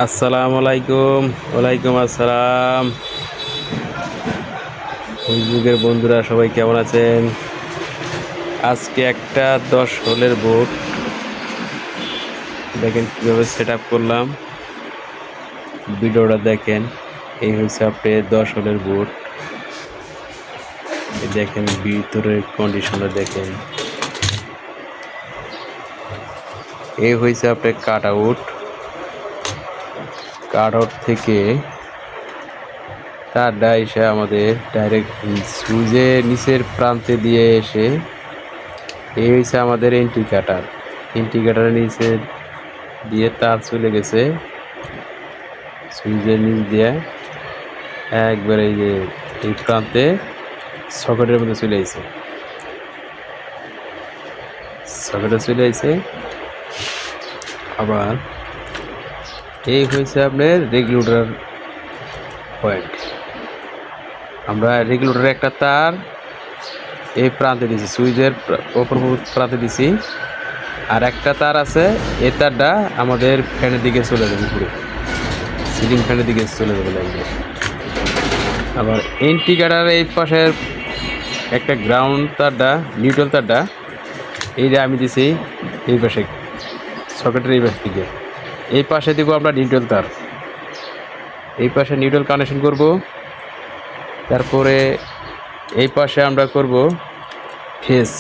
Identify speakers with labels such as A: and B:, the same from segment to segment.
A: আসসালামু আলাইকুম। ওয়ালাইকুম আসসালাম। ফেসবুকের বন্ধুরা সবাই কেমন আছেন? আজকে একটা 10 হোলের বোট দেখেন কিভাবে সেট আপ করলাম, ভিডিওটা দেখেন। এই হচ্ছে আপনার 10 হোলের বোট। দেখেন ভিতরের কন্ডিশনটা দেখেন। এই হয়েছে আপনার কাট আউট থেকে তারটা এসে আমাদের ডাইরেক্ট সুইচের নিচের প্রান্তে দিয়ে এসে এই হয়েছে আমাদের ইন্ডিকেটারের নিচে দিয়ে তার চলে গেছে সুইচের নিচ দিয়ে একবারে এই যে এই প্রান্তে সকেটের মধ্যে চলে আসছে আবার এই হয়েছে আপনার রেগুলেটর পয়েন্ট। আমরা রেগুলেটরের একটা তার এই প্রান্তে দিছি, সুইচের ওপর প্রান্তে দিছি, আর একটা তার আছে, এই তারটা আমাদের ফ্যানের দিকে চলে যাবে, পুরো সিলিং ফ্যানের দিকে চলে যাবে লাইনে। আবার ইন্ডিকেটার এই পাশের একটা গ্রাউন্ড তারটা, নিউট্রাল তারটা এইটা আমি দিছি এই পাশে সকেটের এই পাশ দিকে। এই পাশে দিব আমরা নিউট্রাল তার, এই পাশে নিউট্রাল কানেকশন করব। তারপরে এই পাশে আমরা করব ফেস,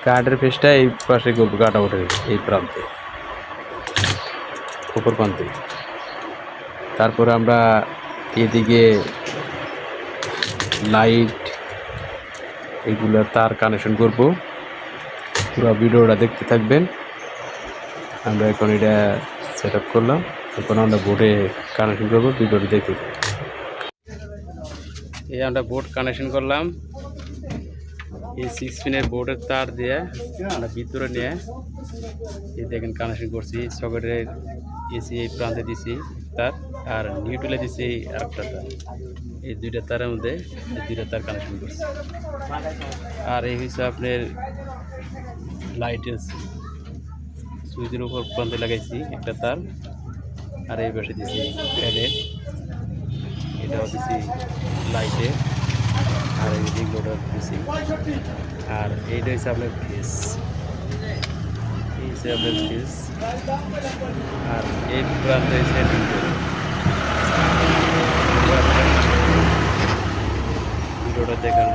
A: কার্ডের ফেসটা এই পাশে করবো, কাট আউটের এই প্রান্তে, উপর প্রান্তে। তারপরে আমরা এদিকে লাইট এগুলো তার কানেকশন করব। পুরো ভিডিওটা দেখতে থাকবেন। আমরা এখন এটা সেট আপ করলাম, এখন আমরা বোর্ডে কানেকশন করবো, ভিডিওটা দেখতে থাকবেন। এই আমরা বোর্ড কানেকশন করলাম, এই 6 পিনের বোর্ডের তার দিয়ে আমরা ভিতরে নিয়ে এই দেখেন কানেকশন করছি। সকেটের এসি এই প্রান্তে দিছি তার, আর নিউট্রালে দিছি একটা তার। এই দুইটা তারের মধ্যে এই দুইটা তার কানেকশন করছি। আর এই হচ্ছে আপনার লাইটের সুইচের উপর প্রান্তে লাগাইছি একটা তার, আর এই পাশে দিছি ফ্যানের, এটাও দিছি লাইটে, আর এই রেগুলেটর দিছি। আর এইটা হচ্ছে আপনার ফেস, এই হচ্ছে আপনার ফেস, আর এই প্রান্তে হচ্ছে ভিডিওটা দেখানো।